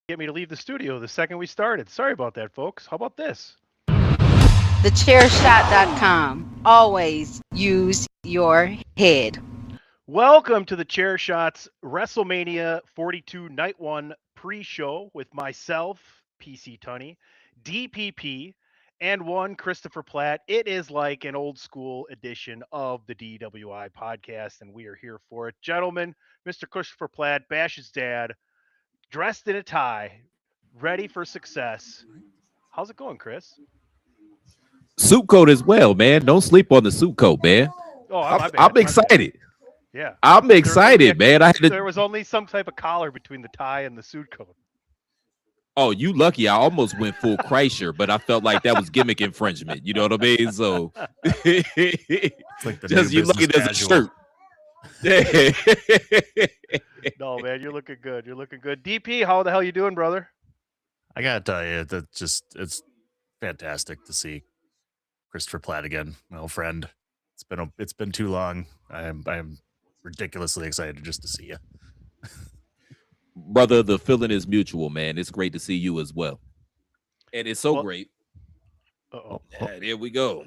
get me to leave the studio the second we started. Sorry about that, folks. How about this? TheChairShot.com. Always use your head. Welcome to the Chair Shots WrestleMania 42 Night 1 pre-show with myself, PC Tunney, DPP, and one Christopher Platt. It is like an old school edition of the DWI podcast, and we are here for it. Gentlemen, Mr. Christopher Platt, Bash's dad, dressed in a tie, ready for success. How's it going, Chris? Suit coat as well, man. Don't sleep on the suit coat, man. Oh, I'm, my bad. I'm My bad. excited. Yeah. I'm excited, man. I had There to. was only some type of collar between the tie and the suit coat. Oh, you lucky. I almost went full Kreischer, but I felt like that was gimmick infringement. You know what I mean? So It's like the just new you lucky business there's a casual. shirt. No, man, you're looking good. You're looking good. DP, how the hell you doing, brother? I gotta tell you, it's fantastic to see Christopher Platt again, my old friend. It's been too long. I am ridiculously excited just to see you. Brother, the feeling is mutual, man. It's great to see you as well. And it's so Well, great. uh-oh. Here we go.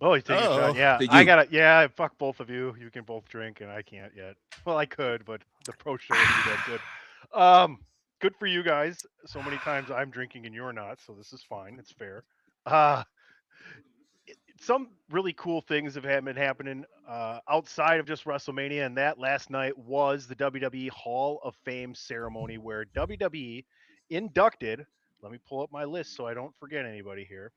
Oh, you take a shot. Uh-oh. Yeah, Did I you? got it. Yeah, fuck both of you. You can both drink, and I can't yet. Well, I could, but the pro show would be that good. Good for you guys. So many times I'm drinking and you're not, so this is fine. It's fair. Uh, some really cool things have been happening outside of just WrestleMania, and that last night was the WWE Hall of Fame ceremony where WWE inducted. Let me pull up my list so I don't forget anybody here.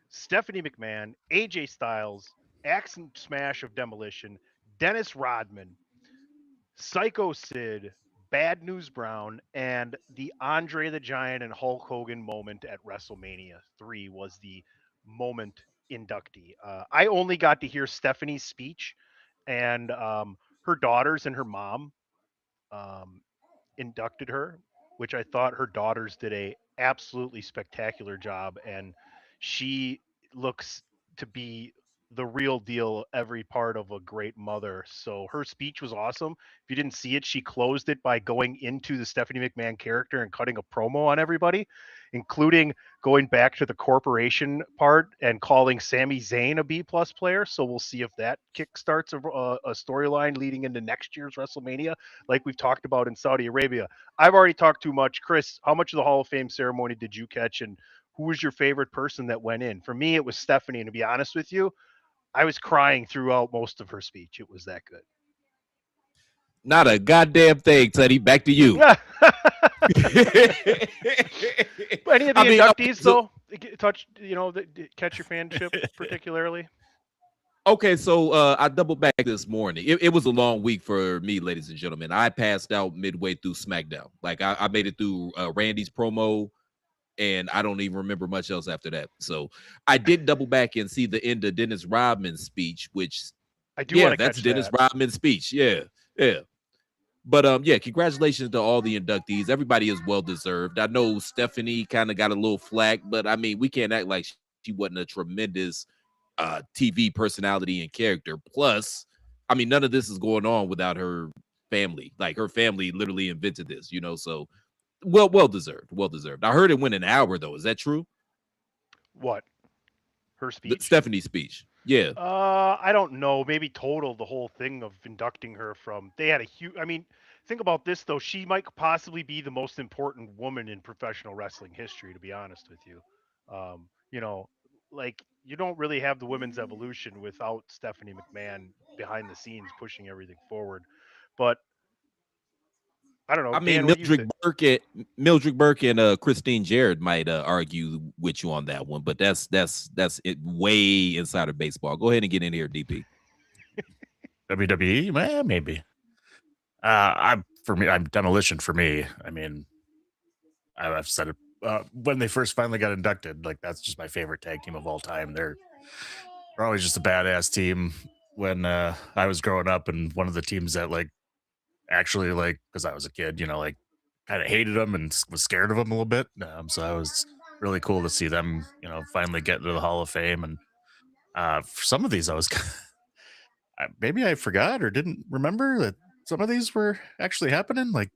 Stephanie McMahon, AJ Styles, Axe and Smash of Demolition, Dennis Rodman, Psycho Sid, Bad News Brown, and the Andre the Giant and Hulk Hogan moment at WrestleMania 3 was the moment inductee. I only got to hear Stephanie's speech, and her daughters and her mom um, inducted her, which I thought her daughters did a absolutely spectacular job, and she looks to be the real deal, every part of a great mother. So her speech was awesome. If you didn't see it, she closed it by going into the Stephanie McMahon character and cutting a promo on everybody, including going back to the corporation part and calling Sami Zayn a B plus player. So we'll see if that kickstarts a storyline leading into next year's WrestleMania, like we've talked about in Saudi Arabia. I've already talked too much. Chris, how much of the Hall of Fame ceremony did you catch, and who was your favorite person that went in? For me, it was Stephanie. And to be honest with you, I was crying throughout most of her speech. It was that good. Not a goddamn thing, Teddy. Back to you. Any of the I mean, inductees, though, touch, catch your fanship particularly? okay, so I doubled back this morning. It was a long week for me, ladies and gentlemen. I passed out midway through SmackDown. Like I made it through Randy's promo, and I don't even remember much else after that. So I did double back and see the end of Dennis Rodman's speech, which, I do want yeah, to that's catch Dennis that. Rodman's speech. Yeah, yeah. But yeah, congratulations to all the inductees. Everybody is well deserved. I know Stephanie kind of got a little flack, but I mean, we can't act like she wasn't a tremendous TV personality and character. Plus, I mean, none of this is going on without her family. Like her family literally invented this, so well deserved. Well deserved. I heard it went an hour though. Is that true? What? Her The speech? Stephanie speech. Yeah. I don't know. Maybe total the whole thing of inducting her from. They had a huge. I mean, think about this though. She might possibly be the most important woman in professional wrestling history. To be honest with you, um, you know, like you don't really have the women's evolution without Stephanie McMahon behind the scenes pushing everything forward. But I don't know, I mean, Dan. What do you think? Mildred Burke and Christine Jarrett might argue with you on that one, but that's it way inside of baseball. Go ahead and get in here, DP. WWE, maybe. I'm Demolition for me. I mean, I've said it when they first finally got inducted. Like that's just my favorite tag team of all time. They're always just a badass team. When I was growing up, and one of the teams that like actually like because I was a kid, like kind of hated them and was scared of them a little bit. So I was really cool to see them, finally get into the Hall of Fame. And for some of these, I was maybe I forgot or didn't remember that some of these were actually happening. Like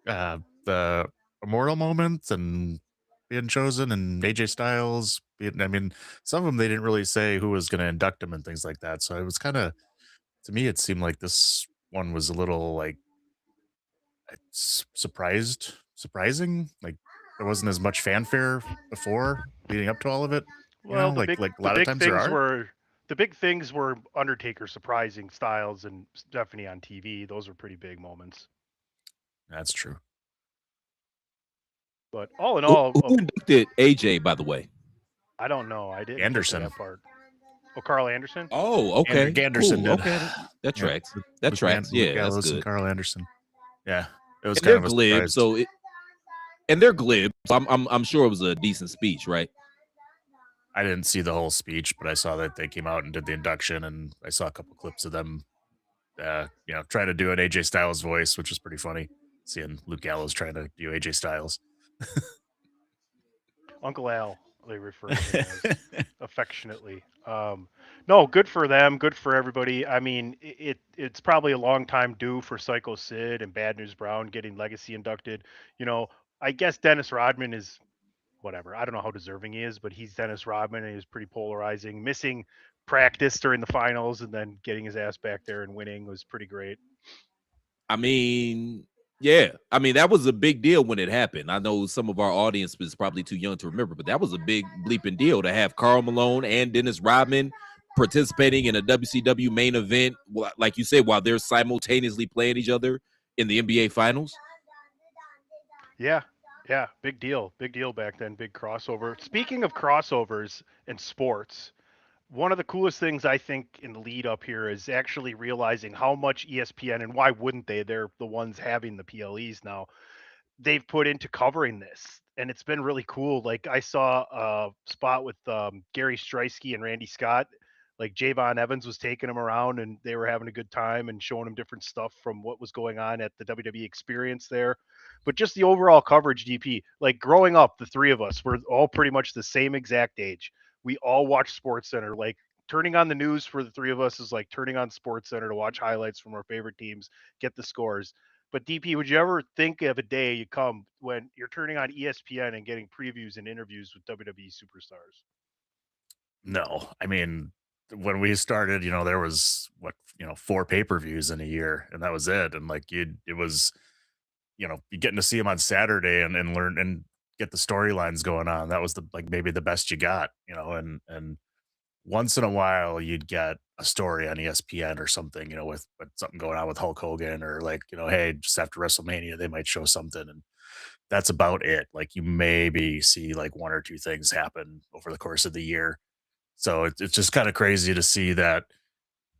the immortal moment and being chosen, and AJ Styles. I mean, some of them they didn't really say who was going to induct him and things like that. So it was kind of, to me, it seemed like this one was a little like surprising. Like there wasn't as much fanfare before leading up to all of it. Well, Like a lot of times there are. the big things were Undertaker surprising Styles and Stephanie on TV. Those were pretty big moments. That's true. But all in Who, all, who inducted AJ, by the way? I don't know. I didn't Anderson. get to that part. Oh, Carl Anderson. Oh, okay. Ganderson Cool. did. Okay, that tracks. Luke- That Luke tracks. Luke Yeah, that's Gallows and good. Carl Anderson. Yeah, it was And kind they're of a glib, surprise. so and they're glib. So I'm sure it was a decent speech, right? I didn't see the whole speech, but I saw that they came out and did the induction, and I saw a couple clips of them, trying to do an AJ Styles voice, which was pretty funny. Seeing Luke Gallows trying to do AJ Styles. Uncle Al, they refer to him as affectionately. No, good for them. Good for everybody. I mean, it's probably a long time due for Psycho Sid and Bad News Brown getting Legacy inducted. You know, I guess Dennis Rodman is whatever. I don't know how deserving he is, but he's Dennis Rodman and he was pretty polarizing. Missing practice during the finals and then getting his ass back there and winning was pretty great. I mean, yeah. I mean, that was a big deal when it happened. I know some of our audience is probably too young to remember, but that was a big bleeping deal to have Karl Malone and Dennis Rodman participating in a WCW main event, like you said, while they're simultaneously playing each other in the NBA Finals. Yeah, yeah, big deal back then, big crossover. Speaking of crossovers and sports, one of the coolest things I think in the lead up here is actually realizing how much ESPN and why wouldn't they? They're the ones having the PLEs now. They've put into covering this, and it's been really cool. Like I saw a spot with Gary Streisky and Randy Scott. Like Javon Evans was taking him around, and they were having a good time and showing him different stuff from what was going on at the WWE experience there. But just the overall coverage, DP. Like growing up, the three of us were all pretty much the same exact age. We all watched Sports Center. Like turning on the news for the three of us is like turning on Sports Center to watch highlights from our favorite teams, get the scores. But DP, would you ever think of a day you come when you're turning on ESPN and getting previews and interviews with WWE superstars? No, I mean, when we started, there was 4 pay-per-views in a year, and that was it. And like it was, you getting to see them on Saturday and learn and get the storylines going on. That was maybe the best you got, and once in a while you'd get a story on ESPN or something, with something going on with Hulk Hogan, or like, hey, just after WrestleMania they might show something, and that's about it. Like you maybe see like 1 or 2 things happen over the course of the year. So it's just kind of crazy to see that,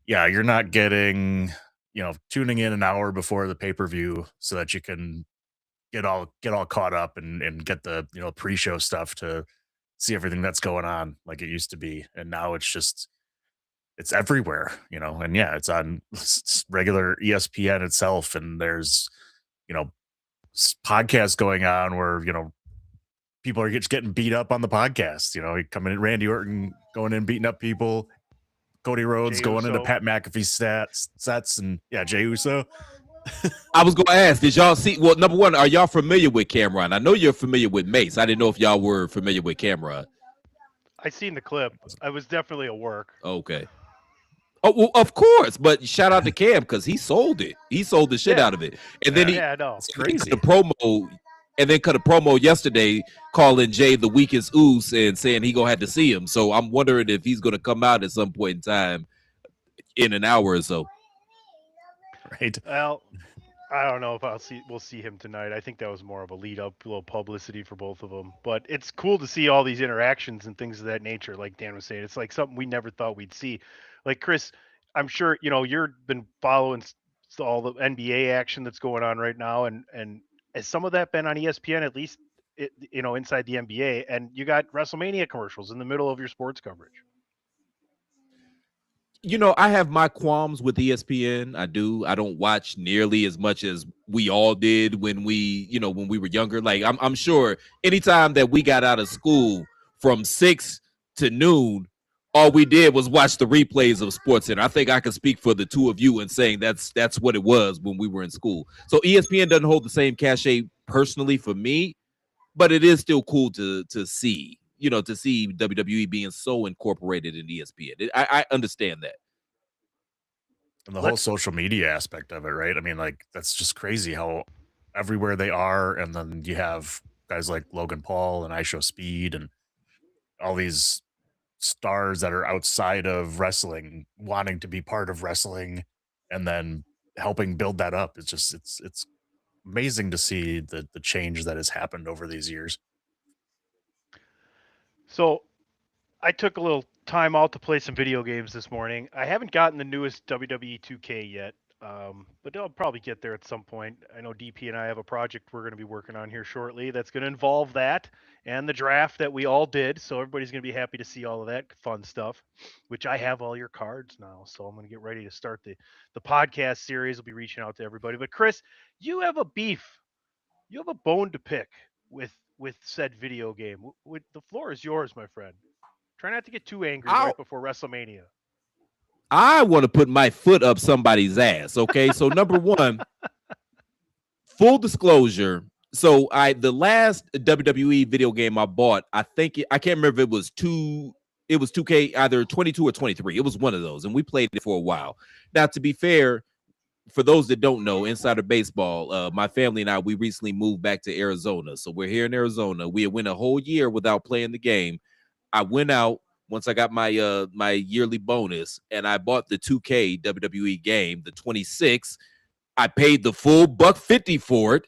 yeah, you're not getting, tuning in an hour before the pay-per-view so that you can get all caught up and get the, pre-show stuff to see everything that's going on like it used to be. And now it's everywhere, and yeah, it's on regular ESPN itself, and there's, you know, podcasts going on where, people are just getting beat up on the podcast, coming in, Randy Orton going in, beating up people, Cody Rhodes Jey going into Uso. Pat McAfee sets, and yeah, Jey Uso. I was gonna ask, did y'all see? Well, number one, are y'all familiar with Cameron? I know you're familiar with Mace. I didn't know if y'all were familiar with Cameron. I seen the clip. I was definitely a work. Okay. Oh, well, of course, but shout out to Cam because he sold it. He sold the shit Yeah. out of it, and then Yeah, no. It's he crazy. cut a promo, and then cut a promo yesterday calling Jay the weakest oos and saying he gonna have to see him. So I'm wondering if he's gonna come out at some point in time in an hour or so. Right. Well, I don't know if we'll see him tonight. I think that was more of a lead up, a little publicity for both of them. But it's cool to see all these interactions and things of that nature. Like Dan was saying, it's like something we never thought we'd see. Like Chris, I'm sure you've been following all the NBA action that's going on right now, and has some of that been on ESPN at least? Inside the NBA, and you got WrestleMania commercials in the middle of your sports coverage. I have my qualms with ESPN. I do. I don't watch nearly as much as we all did when we were younger. Like I'm sure anytime that we got out of school from 6 to noon, all we did was watch the replays of SportsCenter. I think I can speak for the two of you in saying that's what it was when we were in school. So ESPN doesn't hold the same cachet personally for me, but it is still cool to see, to see WWE being so incorporated in ESPN. I understand that. And the whole social media aspect of it, right? I mean, like, that's just crazy how everywhere they are. And then you have guys like Logan Paul and I Show Speed and all these stars that are outside of wrestling wanting to be part of wrestling and then helping build that up. It's amazing to see the change that has happened over these years. So I took a little time out to play some video games this morning. I haven't gotten the newest WWE 2K yet, but I'll probably get there at some point. I know DP and I have a project we're going to be working on here shortly that's going to involve that and the draft that we all did. So everybody's going to be happy to see all of that fun stuff, which I have all your cards now. So I'm going to get ready to start the podcast series. I'll be reaching out to everybody. But Chris, you have a beef. You have a bone to pick with said video game. The floor is yours, my friend. Try not to get too angry right before WrestleMania. I want to put my foot up somebody's ass. Okay, so number one, full disclosure. So the last WWE video game I bought, I can't remember if it was 2K, either 22 or 23. It was one of those, and we played it for a while. Now, to be fair, for those that don't know, Insider Baseball, my family and I, we recently moved back to Arizona. So we're here in Arizona. We went a whole year without playing the game. I went out once I got my my yearly bonus, and I bought the 2K WWE game, the 26. I paid the full $150 for it,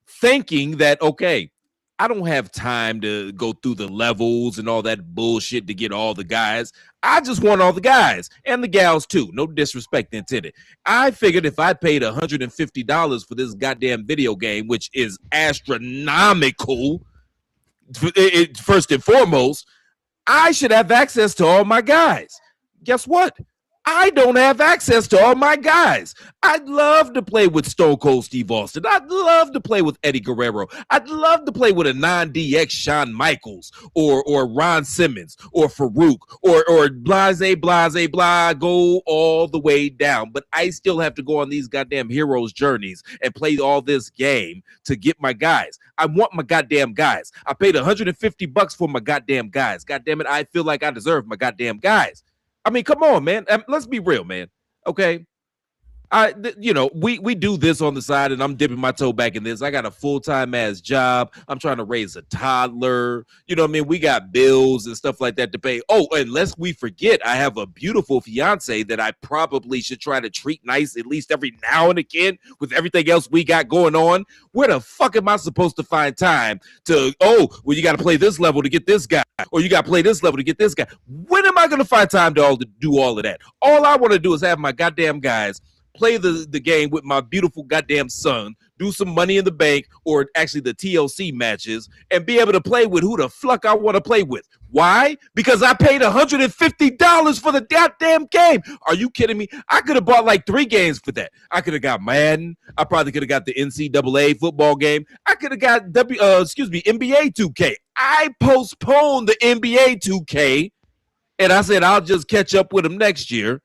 thinking that, okay, I don't have time to go through the levels and all that bullshit to get all the guys. I just want all the guys and the gals too. No disrespect intended. I figured if I paid $150 for this goddamn video game, which is astronomical, first and foremost, I should have access to all my guys. Guess what? I don't have access to all my guys. I'd love to play with Stone Cold Steve Austin. I'd love to play with Eddie Guerrero. I'd love to play with a non-DX Shawn Michaels or Ron Simmons or Farouk or blah, go all the way down. But I still have to go on these goddamn heroes' journeys and play all this game to get my guys. I want my goddamn guys. I paid $150 for my goddamn guys. God damn it, I feel like I deserve my goddamn guys. I mean, come on, man. Let's be real, man. Okay. We do this on the side, and I'm dipping my toe back in this. I got a full-time ass job. I'm trying to raise a toddler. You know what I mean? We got bills and stuff like that to pay. Oh, and lest we forget, I have a beautiful fiance that I probably should try to treat nice at least every now and again with everything else we got going on. Where the fuck am I supposed to find time to, you got to play this level to get this guy, or you got to play this level to get this guy? When am I going to find time to do all of that? All I want to do is have my goddamn guys play the game with my beautiful goddamn son, do some Money in the Bank, or actually the TLC matches, and be able to play with who the fuck I want to play with. Why? Because I paid $150 for the goddamn game. Are you kidding me? I could have bought like 3 games for that. I could have got Madden. I probably could have got the NCAA football game. I could have got NBA 2K. I postponed the NBA 2K, and I said I'll just catch up with him next year,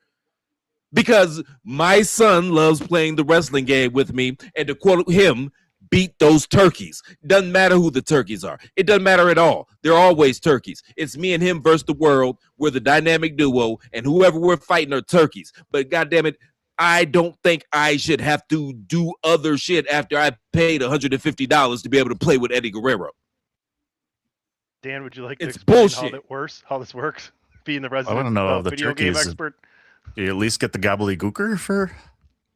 because my son loves playing the wrestling game with me, and to quote him, beat those turkeys. Doesn't matter who the turkeys are. It doesn't matter at all. They're always turkeys. It's me and him versus the world. We're the dynamic duo, and whoever we're fighting are turkeys. But goddamn it, I don't think I should have to do other shit after I paid $150 to be able to play with Eddie Guerrero. Dan, would you like to It's explain bullshit. how this works? Being the I want to resident know the video game turkeys. expert. Do you at least get the gobbledygooker for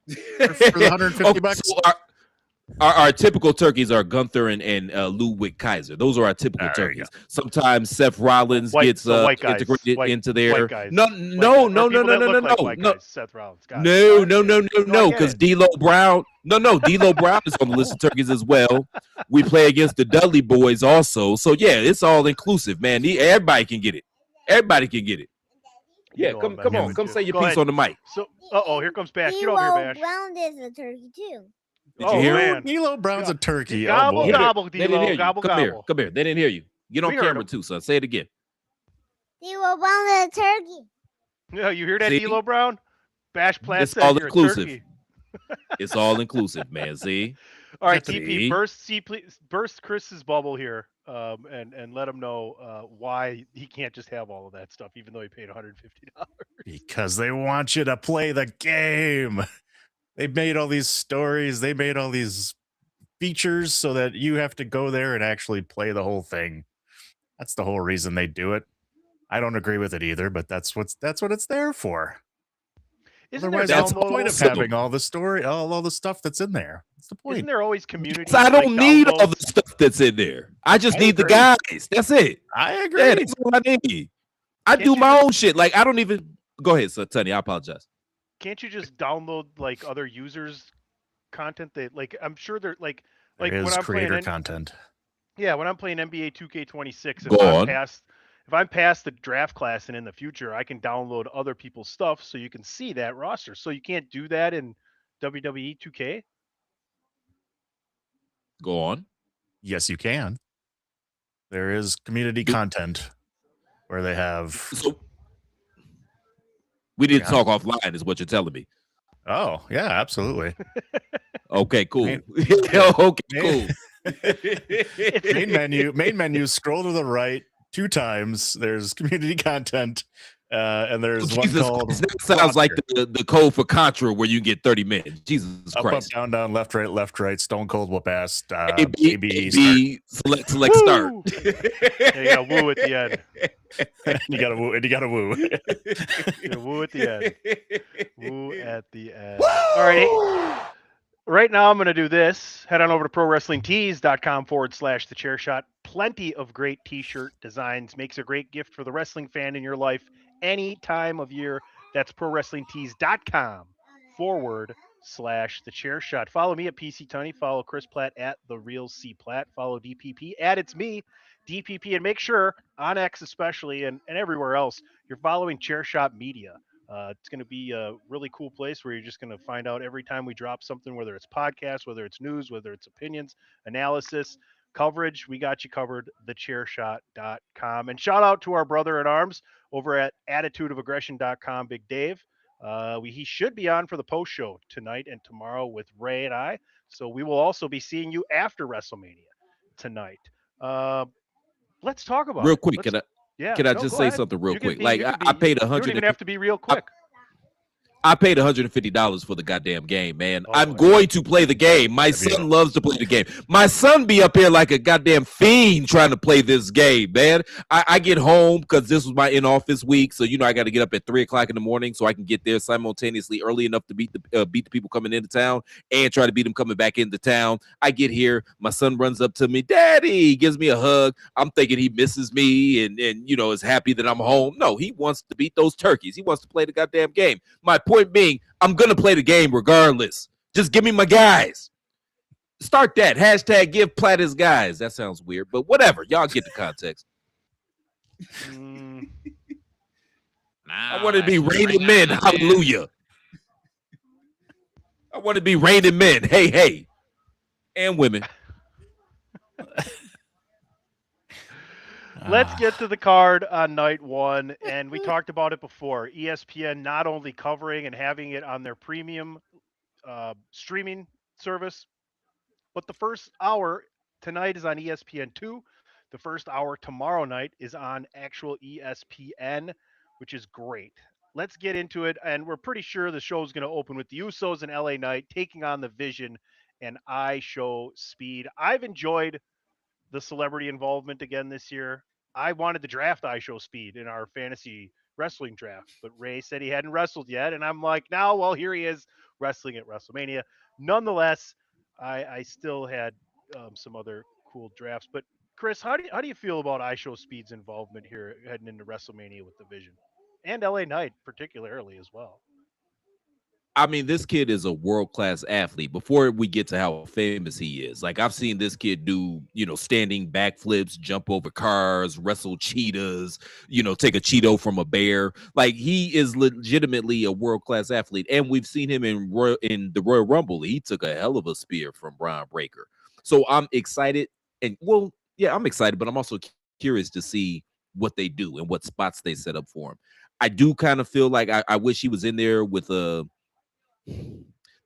the $150? So our typical turkeys are Gunther and Ludwig Kaiser. Those are our typical turkeys. Sometimes Seth Rollins gets integrated into their no. Seth Rollins. No, because D'Lo Brown. D'Lo Brown is on the list of turkeys as well. We play against the Dudley Boys also. So yeah, it's all inclusive, man. Everybody can get it. Everybody can get it. Yeah, come on. Come say your piece on the mic. So, here comes Bash. Get over here, Bash. Brown is a turkey too. Did you hear man. D'Lo Brown's a turkey. Gobble, They gobble, didn't hear D'Lo. you. Gobble, Come gobble. here. Come here. They didn't hear you. Get on camera too, son. Say it again. They will want the turkey. Yeah, you hear that, See, D'Lo Brown? Bash Platt it's says all you're a inclusive. turkey. It's all inclusive, man. See, All right, Get the TP, see. burst Chris's bubble here, and let him know why he can't just have all of that stuff, even though he paid $150. because they want you to play the game. They made all these stories. They made all these features so that you have to go there and actually play the whole thing. That's the whole reason they do it. I don't agree with it either, but that's what it's there for. Isn't there Otherwise, what's the point of downloads? having all the story, all the stuff that's in there? What's the Isn't point? there always So community I like don't need all the downloads? stuff that's in there. I just I need the agree. guys. That's it. I Yeah, agree. that's all I need. I Can't do you my just own shit. Like I don't even go ahead, so Tony. I apologize. can't you just download like other users' content? That like I'm sure they're There when is I'm playing creator content. yeah, when I'm playing NBA 2K26, Go on. if I'm past the draft class and in the future, I can download other people's stuff so you can see that roster. So you can't do that in WWE 2K? Go on. Yes, you can. There is community Do- content where they have. So we need to Yeah. talk offline, is what you're telling me. Oh, yeah, absolutely. Okay, cool. Main- Okay, Main- cool. main menu, scroll to the right 2 times. There's community content, and there's one Jesus called Christ, that sounds like roster. the code for Contra where you get 30 minutes. Jesus Up, Christ. up, down, left, right, stone cold whoop ass, A, A, B, start. B, select, start. Woo! Yeah, you got woo at the end. You gotta woo, and you gotta woo. Yeah, woo at the end. Woo at the end. All right. Right now, I'm going to do this. Head on over to prowrestlingtees.com/the chair shot. Plenty of great t shirt designs. Makes a great gift for the wrestling fan in your life any time of year. That's prowrestlingtees.com/the chair shot. Follow me at PC Tony. Follow Chris Platt at The Real C Platt. Follow DPP at It's Me, DPP. And make sure on X, especially, and everywhere else, you're following Chair Shot Media. It's going to be a really cool place where you're just going to find out every time we drop something, whether it's podcast, whether it's news, whether it's opinions, analysis, coverage. We got you covered, thechairshot.com. And shout out to our brother in arms over at attitudeofaggression.com, Big Dave. He should be on for the post show tonight and tomorrow with Ray and I. So we will also be seeing you after WrestleMania tonight. Let's talk about Real it. quick, can Yeah, I no, just go say ahead. something real You can quick? be- Like you can I be- paid You don't even 100. have to be real quick. I paid $150 for the goddamn game, man. Oh, I'm boy. going to play the game. My son loves to play the game. My son be up here like a goddamn fiend trying to play this game, man. I get home because this was my in-office week, so I got to get up at 3:00 in the morning so I can get there simultaneously early enough to beat the people coming into town and try to beat them coming back into town. I get here, my son runs up to me, Daddy, gives me a hug. I'm thinking he misses me and is happy that I'm home. No, he wants to beat those turkeys. He wants to play the goddamn game. My point being, I'm gonna play the game regardless. Just give me my guys. Start that hashtag. Give Platt his guys. That sounds weird, but whatever. Y'all get the context. I want to be reigning men. Hallelujah. I want to be reigning men. Hey, and women. Let's get to the card on night one. And we talked about it before. ESPN not only covering and having it on their premium streaming service, but the first hour tonight is on ESPN2. The first hour tomorrow night is on actual ESPN, which is great. Let's get into it. And we're pretty sure the show is going to open with the Usos and LA Knight taking on the Vision and I Show Speed. I've enjoyed the celebrity involvement again this year. I wanted to draft I Show Speed in our fantasy wrestling draft, but Ray said he hadn't wrestled yet, and I'm like, now, well, here he is wrestling at WrestleMania. Nonetheless, I still had some other cool drafts. But Chris, how do you feel about I Show Speed's involvement here heading into WrestleMania with the Vision and LA Knight particularly as well? I mean, this kid is a world-class athlete. Before we get to how famous he is, like I've seen this kid do, standing backflips, jump over cars, wrestle cheetahs, take a Cheeto from a bear. Like he is legitimately a world-class athlete. And we've seen him in the Royal Rumble. He took a hell of a spear from Braun Breaker. So I'm excited. And I'm excited, but I'm also curious to see what they do and what spots they set up for him. I do kind of feel like I wish he was in there with a.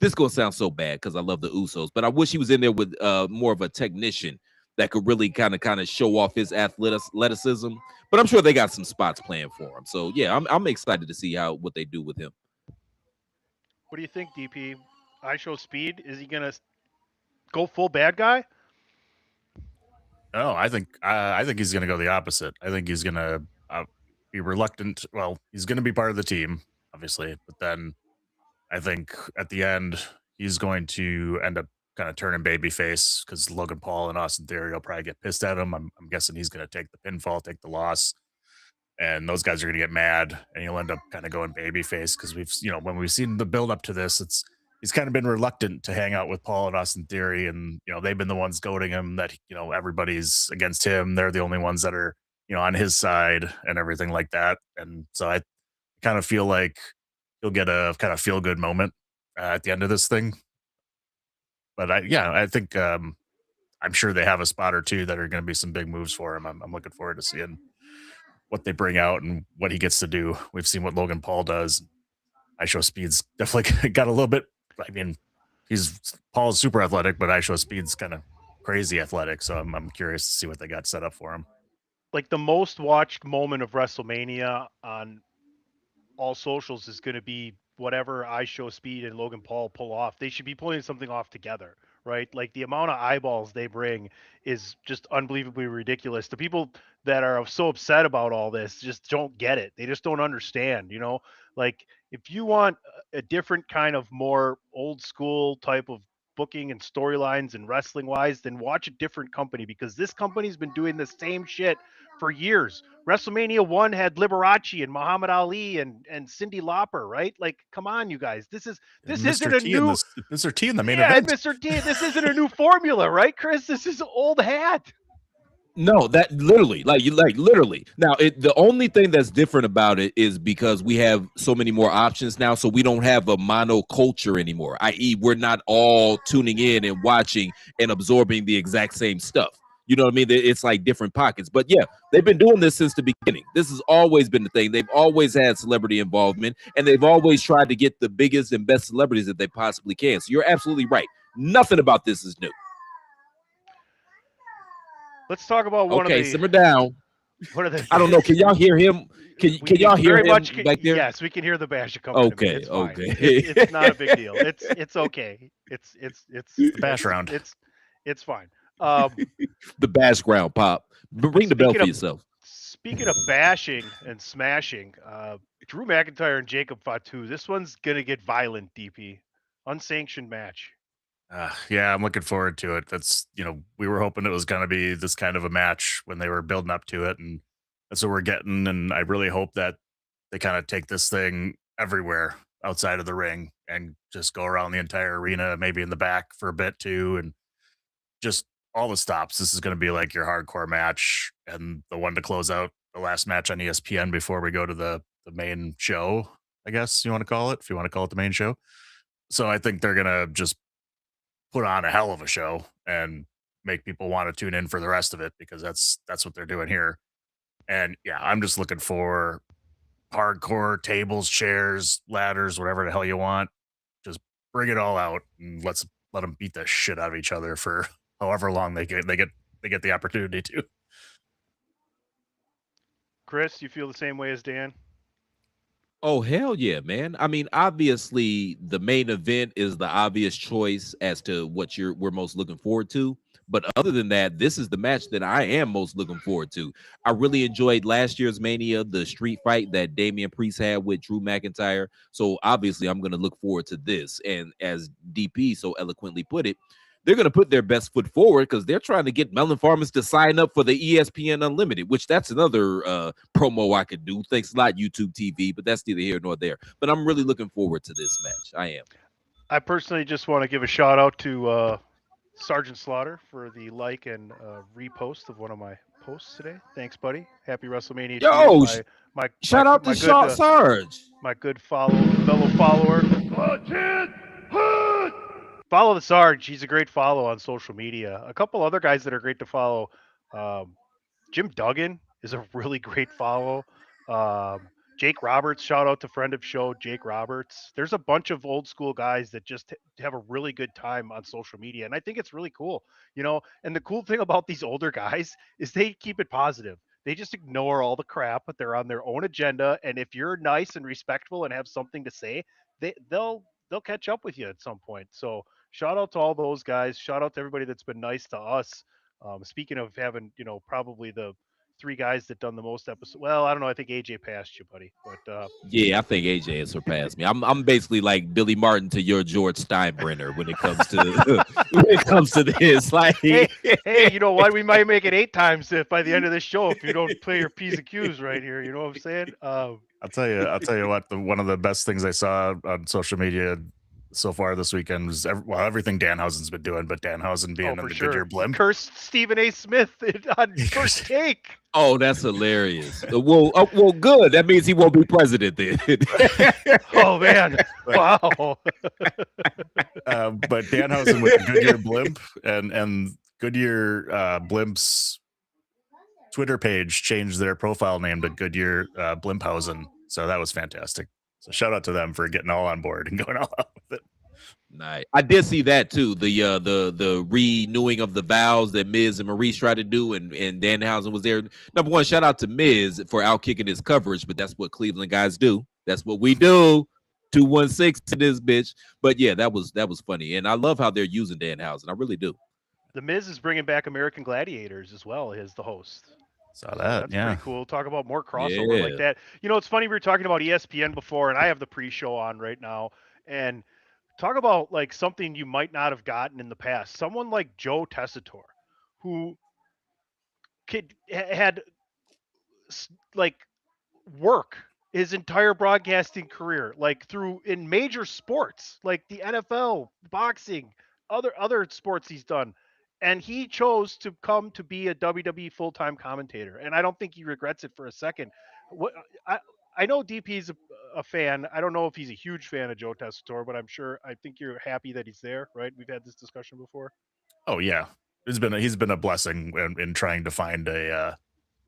This gonna sound so bad because I love the Usos, but I wish he was in there with more of a technician that could really kind of show off his athleticism. But I'm sure they got some spots planned for him. So yeah, I'm excited to see how what they do with him. What do you think, DP? I show speed. Is he gonna go full bad guy? No, I think he's going to go the opposite. I think he's going to be reluctant. Well, he's going to be part of the team, obviously, but then I think at the end he's going to end up kind of turning babyface because Logan Paul and Austin Theory will probably get pissed at him. I'm guessing he's going to take the pinfall, take the loss, and those guys are going to get mad, and he'll end up kind of going babyface because when we've seen the build up to this, he's kind of been reluctant to hang out with Paul and Austin Theory, and they've been the ones goading him that everybody's against him. They're the only ones that are on his side and everything like that. And so I kind of feel like he'll get a kind of feel good moment at the end of this thing. But I think I'm sure they have a spot or two that are going to be some big moves for him. I'm looking forward to seeing what they bring out and what he gets to do. We've seen what Logan Paul does. I Show Speed's definitely got a little bit. I mean, Paul's super athletic, but I Show Speed's kind of crazy athletic. So I'm curious to see what they got set up for him. Like the most watched moment of WrestleMania on all socials is going to be whatever I Show Speed and Logan Paul pull off. They should be pulling something off together, right? Like the amount of eyeballs they bring is just unbelievably ridiculous. The people that are so upset about all this just don't get it. They just don't understand, Like if you want a different kind of more old school type of booking and storylines and wrestling wise, then watch a different company because this company's been doing the same shit for years. WrestleMania 1 had Liberace and Muhammad Ali and Cyndi Lauper, right? Like, come on, you guys. This And isn't a new Mr. T in the main yeah, and event. Mr. T. This isn't a new formula, right, Chris? This is old hat. No, that literally, like literally. Now, the only thing that's different about it is because we have so many more options now, so we don't have a monoculture anymore. I.e., we're not all tuning in and watching and absorbing the exact same stuff. You know what I mean? It's like different pockets. But yeah, they've been doing this since the beginning. This has always been the thing. They've always had celebrity involvement, and they've always tried to get the biggest and best celebrities that they possibly can. So you're absolutely right. Nothing about this is new. Let's talk about one Okay, of the simmer down. what are the I don't know. Can y'all hear him? Can y'all hear him back there? Yes, we can hear the bash accompaniment. Okay, It's fine. okay. It's not a big deal. It's okay. It's The bash round. It's fine. The bash ground pop. Ring the bell Speaking for of- yourself. Speaking of bashing and smashing, Drew McIntyre and Jacob Fatu. This one's gonna get violent, DP. Unsanctioned match. Yeah, I'm looking forward to it. That's we were hoping it was going to be this kind of a match when they were building up to it, and that's what we're getting. And I really hope that they kind of take this thing everywhere outside of the ring and just go around the entire arena, maybe in the back for a bit too, and just all the stops. This is going to be like your hardcore match and the one to close out the last match on ESPN before we go to the main show. I guess you want to call it, if you want to call it the main show. So I think they're gonna just put on a hell of a show and make people want to tune in for the rest of it because that's what they're doing here. And yeah, I'm just looking for hardcore tables, chairs, ladders, whatever the hell you want. Just bring it all out and let them beat the shit out of each other for however long they get the opportunity to. Chris, you feel the same way as Dan? Oh, hell yeah, man. I mean, obviously the main event is the obvious choice as to what we're most looking forward to. But other than that, this is the match that I am most looking forward to. I really enjoyed last year's Mania, the street fight that Damian Priest had with Drew McIntyre. So obviously I'm going to look forward to this. And as DP so eloquently put it, they're going to put their best foot forward because they're trying to get Melon Farmers to sign up for the ESPN Unlimited, which that's another promo I could do. Thanks a lot, YouTube TV, but that's neither here nor there. But I'm really looking forward to this match. I am. I personally just want to give a shout out to Sergeant Slaughter for the like and repost of one of my posts today. Thanks, buddy. Happy WrestleMania Yo, to you. shout out to Sarge. My good fellow follower. Follow the Sarge. He's a great follow on social media. A couple other guys that are great to follow. Jim Duggan is a really great follow. Jake Roberts, shout out to friend of show Jake Roberts. There's a bunch of old school guys that just have a really good time on social media, and I think it's really cool. And the cool thing about these older guys is they keep it positive. They just ignore all the crap, but they're on their own agenda. And if you're nice and respectful and have something to say, they'll catch up with you at some point. So shout out to all those guys. Shout out to everybody that's been nice to us. Speaking of having, probably the three guys that done the most episodes. Well, I don't know. I think AJ passed you, buddy. But Yeah, I think AJ has surpassed me. I'm basically like Billy Martin to your George Steinbrenner when it comes to when it comes to this. Like, hey, you know what? We might make it 8 times if by the end of this show if you don't play your P's and Q's right here. You know what I'm saying? I'll tell you what. One of the best things I saw on social media so far this weekend was everything Danhausen's been doing, but Danhausen being in the Goodyear blimp. Cursed Stephen A. Smith on First Take. Oh, that's hilarious. Well, good. That means he won't be president then. Oh man! Wow. But Danhausen with the Goodyear blimp and Goodyear blimp's Twitter page changed their profile name to Goodyear Blimphausen. So that was fantastic. So shout out to them for getting all on board and going all out with it. Nice. I did see that too. The renewing of the vows that Miz and Maurice tried to do, and Danhausen was there. Number one, shout out to Miz for outkicking his coverage, but that's what Cleveland guys do. That's what we do. 216 to this bitch. But yeah, that was funny, and I love how they're using Danhausen. I really do. The Miz is bringing back American Gladiators as well as the host. Saw that. That's pretty cool. Talk about more crossover like that. It's funny. We were talking about ESPN before, and I have the pre-show on right now. And talk about like something you might not have gotten in the past. Someone like Joe Tessitore, who had like work his entire broadcasting career, like through in major sports, like the NFL, boxing, other sports he's done. And he chose to come to be a WWE full-time commentator, and I don't think he regrets it for a second. What I know DP's a fan. I don't know if he's a huge fan of Joe Tessitore, but I think you're happy that he's there, right? We've had this discussion before. Oh yeah, he's been a blessing in trying to find a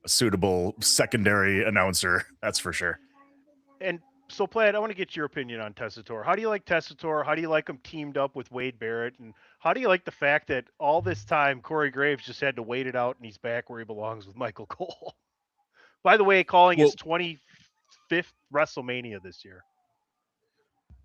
suitable secondary announcer. That's for sure. And so, Plaid, I want to get your opinion on Tessitore. How do you like Tessitore? How do you like him teamed up with Wade Barrett? And how do you like the fact that all this time Corey Graves just had to wait it out and he's back where he belongs with Michael Cole? By the way, calling his 25th WrestleMania this year.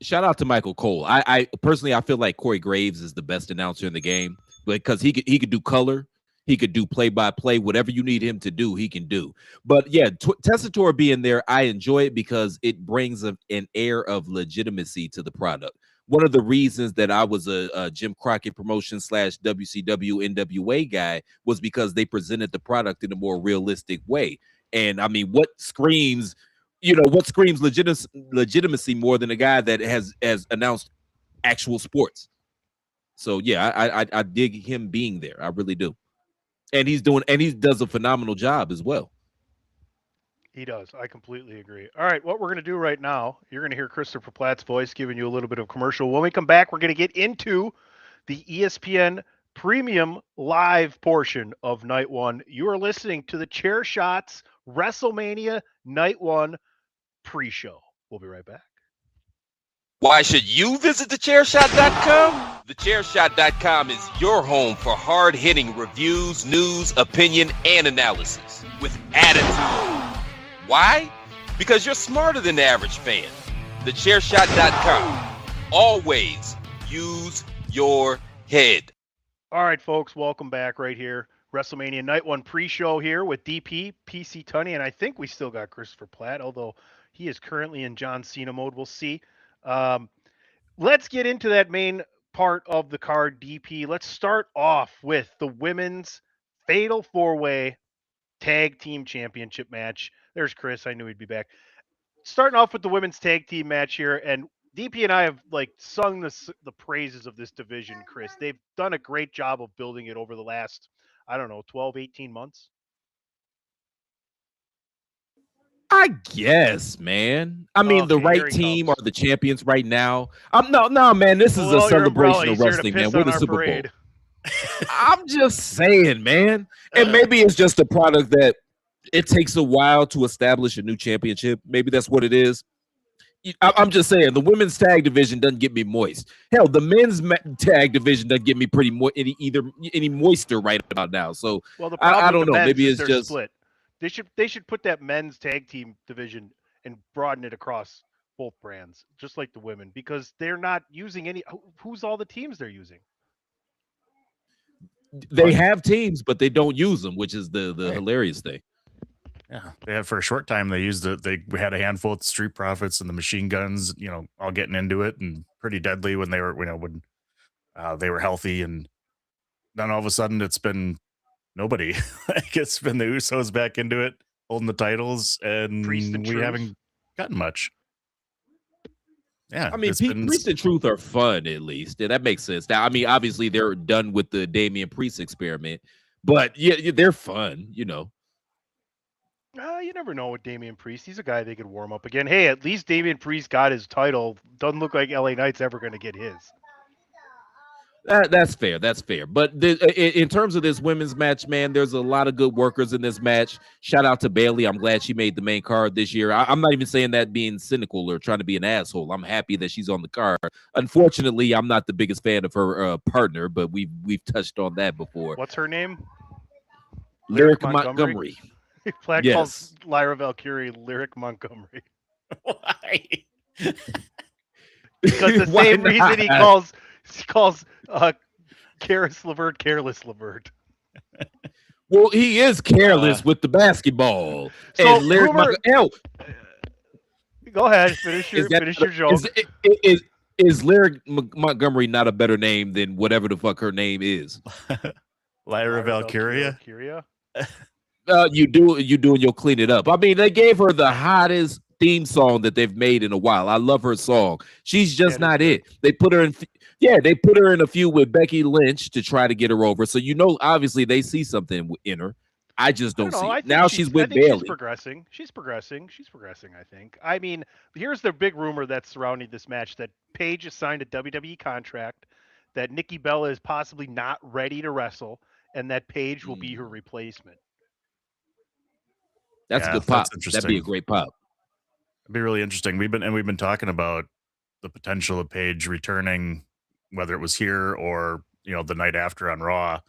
Shout out to Michael Cole. I personally, I feel like Corey Graves is the best announcer in the game because he could do color. He could do play-by-play. Whatever you need him to do, he can do. But yeah, Tessitore being there, I enjoy it because it brings an air of legitimacy to the product. One of the reasons that I was a Jim Crockett promotion / WCW NWA guy was because they presented the product in a more realistic way. And I mean, what screams legitimacy more than a guy that has announced actual sports? So yeah, I dig him being there. I really do. And he does a phenomenal job as well. He does. I completely agree. All right, what we're going to do right now, you're going to hear Christopher Platt's voice giving you a little bit of commercial. When we come back, we're going to get into the ESPN Premium Live portion of Night 1. You are listening to the Chair Shots WrestleMania Night 1 pre-show. We'll be right back. Why should you visit thechairshot.com? Thechairshot.com is your home for hard-hitting reviews, news, opinion, and analysis with attitude. Why? Because you're smarter than the average fan. Thechairshot.com. Always use your head. All right, folks, welcome back right here. WrestleMania Night 1 pre-show here with DP, PC Tunney, and I think we still got Christopher Platt, although he is currently in John Cena mode. We'll see. Let's get into that main part of the card, DP. Let's start off with the women's fatal 4-way tag team championship match. There's Chris. I knew he'd be back. Starting off with the women's tag team match here, and DP and I have sung the praises of this division, Chris. They've done a great job of building it over the last, 12, 18 months. I guess, man. I mean, the right team are the champions right now. No, man. This is a celebration of wrestling, man. We're the Super Bowl. I'm just saying, man. And maybe it's just a product that it takes a while to establish a new championship. Maybe that's what it is. I'm just saying the women's tag division doesn't get me moist. Hell, the men's tag division doesn't get me pretty any moister right about now. So Well, the I problem don't with the know. men's Maybe is it's they're just split. They should put that men's tag team division and broaden it across both brands, just like the women, because they're not using any. Who's all the teams they're using? they have teams, but they don't use them, which is the Right. hilarious thing. Yeah, they had for a short time. They used it. They had a handful of Street Profits and the Machine Guns. All getting into it and pretty deadly when they were, when they were healthy. And then all of a sudden, it's been nobody. Like it's been the Usos back into it, holding the titles, Priest and and we Truth. haven't gotten much. Yeah, I mean, it's been Priest and Truth are fun, at least. Yeah, that makes sense. Now, I mean, obviously they're done with the Damian Priest experiment, but yeah, they're fun. You never know with Damian Priest. He's a guy they could warm up again. Hey, at least Damian Priest got his title. Doesn't look like LA Knight's ever going to get his. That's fair. That's fair. But in terms of this women's match, man, there's a lot of good workers in this match. Shout out to Bailey. I'm glad she made the main card this year. I'm not even saying that being cynical or trying to be an asshole. I'm happy that she's on the card. Unfortunately, I'm not the biggest fan of her partner, but we've touched on that before. What's her name? Lyric Montgomery. Platt Yes. calls Lyra Valkyrie Lyric Montgomery. why? Because the Why same not? reason he calls Karis LeVert Careless LeVert. Well, he is careless with the basketball. So, And Lyric rumor- Hell, Go ahead, finish your joke. Is Lyric Montgomery not a better name than whatever the fuck her name is? Lyra Valkyria. You do and you'll clean it up. I mean, they gave her the hottest theme song that they've made in a while. I love her song. She's just not it. They put her in they put her in a few with Becky Lynch to try to get her over. So obviously they see something in her. I just don't see it. Now she's with Bailey. She's progressing, I think. I mean, here's the big rumor that's surrounding this match, that Paige has signed a WWE contract, that Nikki Bella is possibly not ready to wrestle, and that Paige will be her replacement. That's a good pop. That'd be a great pop. It'd be really interesting. We've been talking about the potential of Paige returning, whether it was here or the night after on Raw.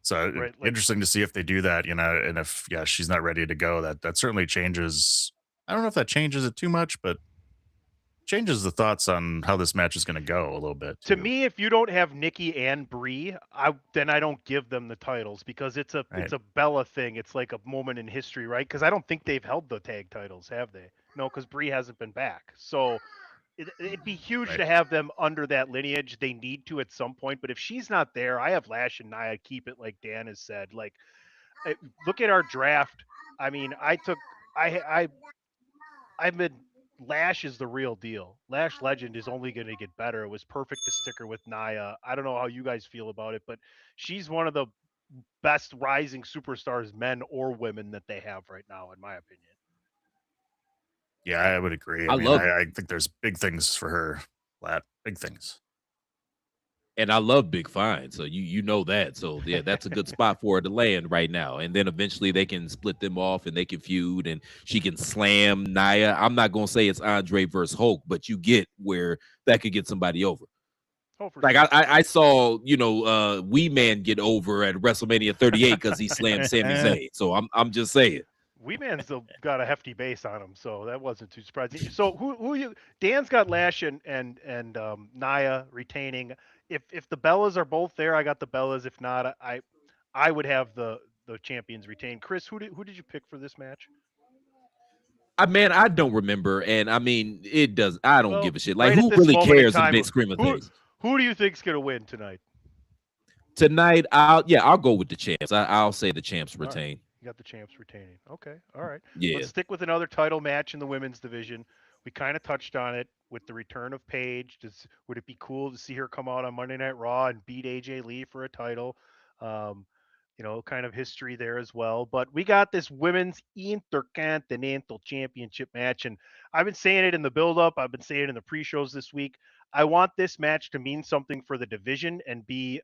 So interesting to see if they do that, and if she's not ready to go, that certainly changes. I don't know if that changes it too much, but changes the thoughts on how this match is going to go a little bit. To me, if you don't have Nikki and Brie, then I don't give them the titles, because it's a Bella thing. It's like a moment in history, right? Because I don't think they've held the tag titles, have they? No, because Brie hasn't been back. So it'd be huge to have them under that lineage. They need to at some point, but if she's not there, I have Lash and Nia keep it, like Dan has said. Like, look at our draft. I mean, I've been Lash is the real deal. Lash Legend is only going to get better. It was perfect to stick her with Nia. I don't know how you guys feel about it, but she's one of the best rising superstars, men or women, that they have right now, in my opinion. Yeah, I would agree. I think there's big things for her. Big things. And I love Big Fine, so you know that. So yeah, that's a good spot for her to land right now. And then eventually they can split them off and they can feud and she can slam Nia. I'm not gonna say it's Andre versus Hulk, but you get where that could get somebody over. Like sure. I saw, Wee Man get over at WrestleMania 38 because he slammed Sami Zayn. So I'm just saying. Wee Man's got a hefty base on him, so that wasn't too surprising. So who you? Dan's got Lash and Nia retaining. If the Bellas are both there, I got the Bellas. If not, I would have the champions retain. Chris, who did you pick for this match? I don't remember, and I mean it does. I don't give a shit. Like, right, who really cares in the big screen of things? Who do you think's gonna win tonight? Tonight, I'll go with the champs. I'll say the champs retain. You got the champs retaining. Okay, all right. Yeah. Let's stick with another title match in the women's division. We kind of touched on it with the return of Paige. Would it be cool to see her come out on Monday Night Raw and beat AJ Lee for a title? Kind of history there as well. But we got this women's Intercontinental Championship match, and I've been saying it in the build-up. I've been saying it in the pre-shows this week. I want this match to mean something for the division and be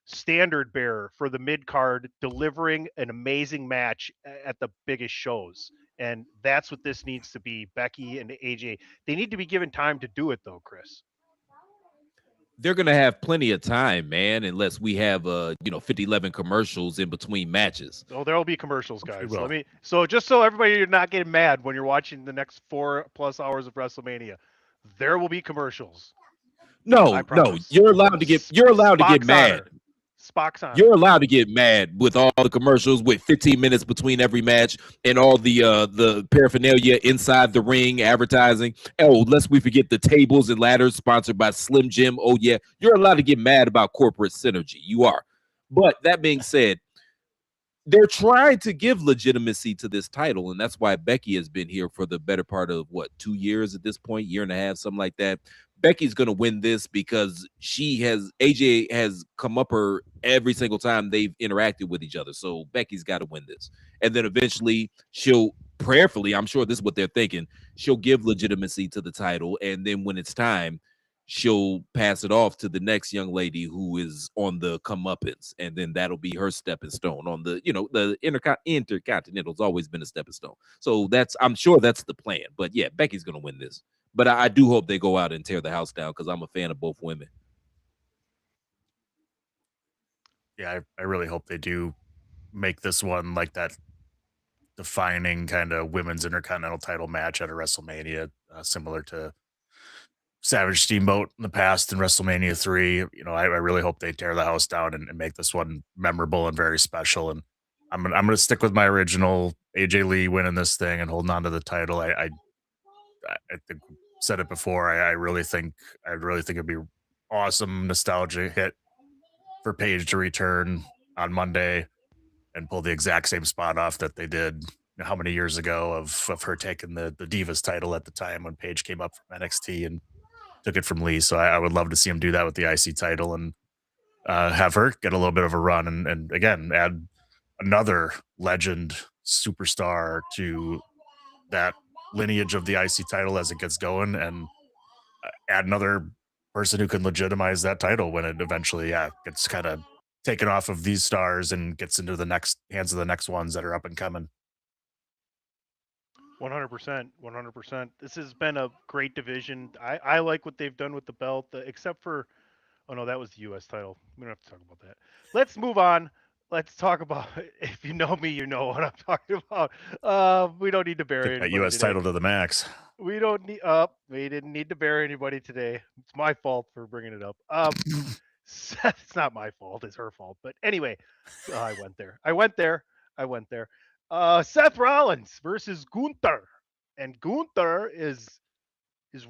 standard bearer for the mid card, delivering an amazing match at the biggest shows. And that's what this needs to be. Becky and AJ, they need to be given time to do it, though, Chris. They're gonna have plenty of time, man, unless we have 5011 commercials in between matches. Oh, there will be commercials, We guys. will. So just so everybody you're not getting mad when you're watching the next 4+ hours of WrestleMania, there will be commercials. I No, no, promise. you're allowed to get Spock's mad. honor. Spock's honor. You're allowed to get mad with all the commercials with 15 minutes between every match and all the paraphernalia inside the ring advertising. Oh, lest we forget the tables and ladders sponsored by Slim Jim. Oh yeah, you're allowed to get mad about corporate synergy. You are. But that being said, they're trying to give legitimacy to this title, and that's why Becky has been here for the better part of 2 years at this point, year and a half, something like that. Becky's gonna win this because AJ has come up her every single time they've interacted with each other. So Becky's got to win this, and then eventually she'll prayerfully, I'm sure this is what they're thinking, she'll give legitimacy to the title, and then when it's time, she'll pass it off to the next young lady who is on the comeuppance, and then that'll be her stepping stone on the intercontinental's always been a stepping stone. So I'm sure that's the plan. But yeah, Becky's gonna win this. But I do hope they go out and tear the house down because I'm a fan of both women. Yeah, I really hope they do make this one like that defining kind of women's intercontinental title match at a WrestleMania, similar to Savage Steamboat in the past in WrestleMania 3. I really hope they tear the house down and make this one memorable and very special. And I'm gonna stick with my original AJ Lee winning this thing and holding on to the title. I think said it before. I really think it'd be awesome nostalgia hit for Paige to return on Monday and pull the exact same spot off that they did how many years ago of her taking the Divas title at the time when Paige came up from NXT and took it from Lee. So I would love to see him do that with the IC title and have her get a little bit of a run and again add another legend superstar to that lineage of the IC title as it gets going, and add another person who can legitimize that title when it eventually gets kind of taken off of these stars and gets into the next hands of the next ones that are up and coming. 100%. 100%. This has been a great division. I like what they've done with the belt, except for, oh no, that was the U.S. title. We don't have to talk about that. Let's move on. Let's talk about, if you know me, you know what I'm talking about. We don't need to bury Take that anybody US today. title to the max. We don't need, we didn't need to bury anybody today. It's my fault for bringing it up. It's not my fault. It's her fault. But anyway, I went there. Seth Rollins versus Gunther, and Gunther is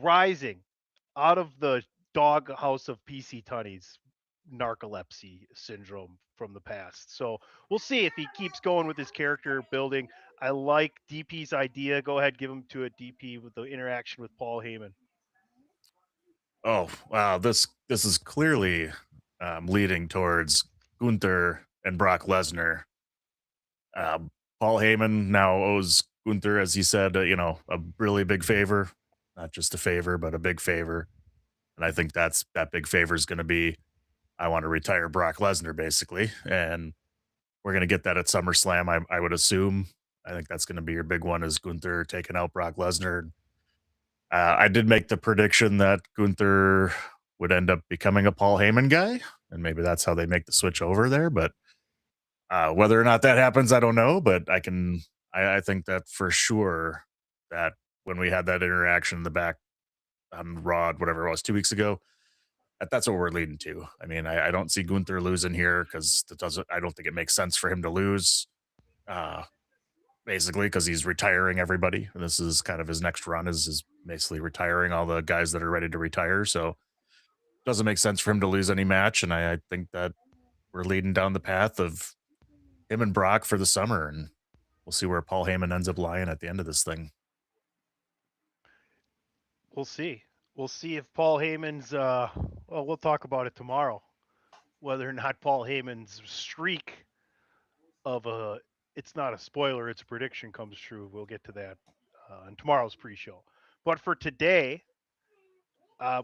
rising out of the doghouse of PC Tunney's narcolepsy syndrome from the past. So we'll see if he keeps going with his character building. I like DP's idea. Go ahead, give him to a DP with the interaction with Paul Heyman. Oh wow, this is clearly leading towards Gunther and Brock Lesnar. Paul Heyman now owes Gunther, as he said, a really big favor, not just a favor, but a big favor. And I think that big favor is going to be, I want to retire Brock Lesnar, basically. And we're going to get that at SummerSlam, I would assume. I think that's going to be your big one, is Gunther taking out Brock Lesnar. I did make the prediction that Gunther would end up becoming a Paul Heyman guy, and maybe that's how they make the switch over there. But whether or not that happens, I don't know. But I think that for sure that when we had that interaction in the back on Raw, whatever it was, 2 weeks ago, that's what we're leading to. I mean, I don't see Gunther losing here because I don't think it makes sense for him to lose. Basically, because he's retiring everybody. This is kind of his next run, is basically retiring all the guys that are ready to retire. So it doesn't make sense for him to lose any match. And I think that we're leading down the path of him and Brock for the summer, and we'll see where Paul Heyman ends up lying at the end of this thing. We'll see. We'll see if Paul Heyman's. Well, we'll talk about it tomorrow. Whether or not Paul Heyman's streak of a, it's not a spoiler, it's a prediction, comes true. We'll get to that in tomorrow's pre-show. But for today, uh,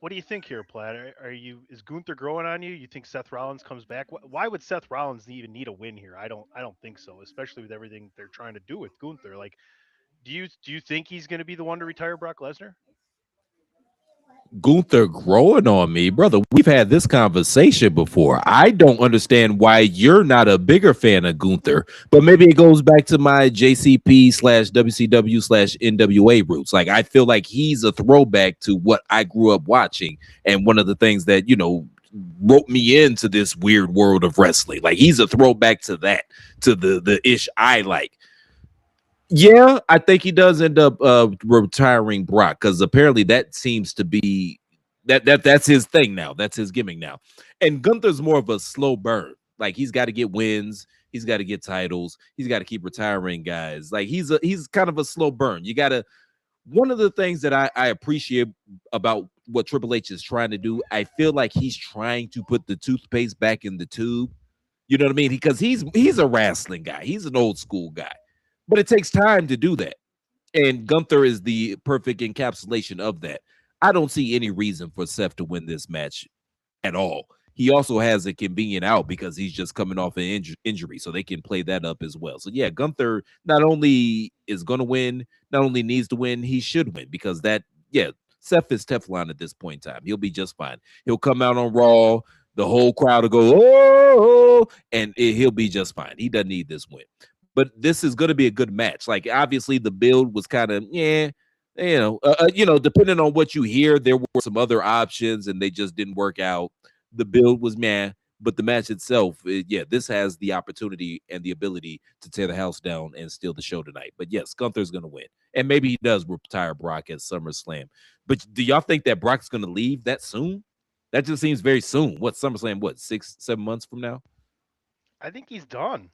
what do you think here, Platt? Are you is Gunther growing on you? You think Seth Rollins comes back? Why would Seth Rollins even need a win here? I don't think so, especially with everything they're trying to do with Gunther. Like, do you think he's going to be the one to retire Brock Lesnar? Gunther growing on me, brother. We've had this conversation before. I don't understand why you're not a bigger fan of Gunther, but maybe it goes back to my JCP slash WCW slash NWA roots. Like, I feel like he's a throwback to what I grew up watching, and one of the things that wrote me into this weird world of wrestling. Like, he's a throwback to that, to the ish I like. Yeah, I think he does end up retiring Brock because apparently that seems to be that's his thing now. That's his gimmick now. And Gunther's more of a slow burn. Like he's got to get wins, he's got to get titles, he's got to keep retiring guys. Like he's kind of a slow burn. You got to one of the things that I appreciate about what Triple H is trying to do, I feel like he's trying to put the toothpaste back in the tube. You know what I mean? Because he's a wrestling guy. He's an old school guy. But it takes time to do that. And Gunther is the perfect encapsulation of that. I don't see any reason for Seth to win this match at all. He also has a convenient out because he's just coming off an injury, so they can play that up as well. So yeah, Gunther not only is going to win, not only needs to win, he should win because Seth is Teflon at this point in time. He'll be just fine. He'll come out on Raw, the whole crowd will go oh, and he'll be just fine. He doesn't need this win. But this is going to be a good match. Like obviously the build was kind of depending on what you hear, there were some other options and they just didn't work out. The build was meh, but the match itself, this has the opportunity and the ability to tear the house down and steal the show tonight. But yes, Gunther's going to win, and maybe he does retire Brock at SummerSlam. But do y'all think that Brock's going to leave that soon? That just seems very soon. What SummerSlam? What 6-7 months from now? I think he's done.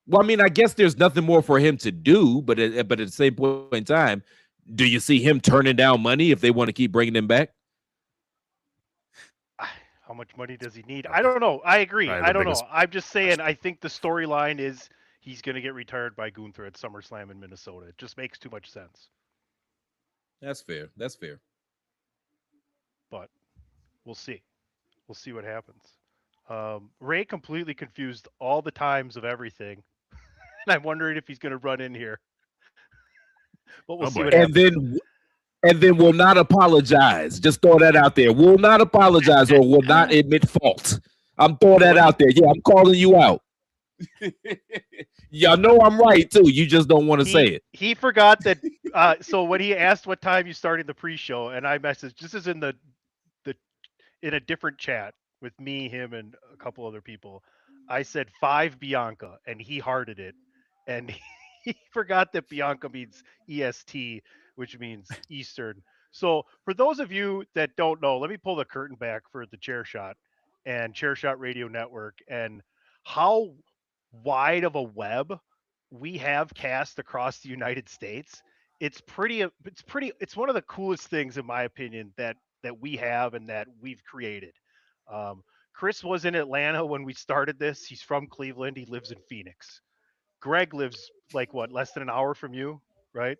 Well, I mean, I guess there's nothing more for him to do, but at the same point in time, do you see him turning down money if they want to keep bringing him back? How much money does he need? I don't know. I agree. Probably I the don't biggest know. I'm just saying. I think the storyline is he's going to get retired by Gunther at SummerSlam in Minnesota. It just makes too much sense. That's fair. That's fair. But we'll see. We'll see what happens. Ray completely confused all the times of everything, and I'm wondering if he's going to run in here. But we'll Oh see boy. what And happens. then will not apologize. Just throw that out there. Will not apologize or will not admit fault. I'm throwing that out there. Yeah, I'm calling you out. Y'all know I'm right too. You just don't want to say it. He forgot that. So when he asked what time you started the pre-show, and I messaged, this is in the in a different chat with me, him, and a couple other people. I said 5 Bianca, and he hearted it, and he forgot that Bianca means EST, which means Eastern. So for those of you that don't know, let me pull the curtain back for the Chair Shot and Chair Shot Radio Network and how wide of a web we have cast across the United States. It's one of the coolest things in my opinion that we have and that we've created. Um, Chris was in Atlanta when we started this. He's from Cleveland. He lives in Phoenix. Greg lives like what, less than an hour from you, right?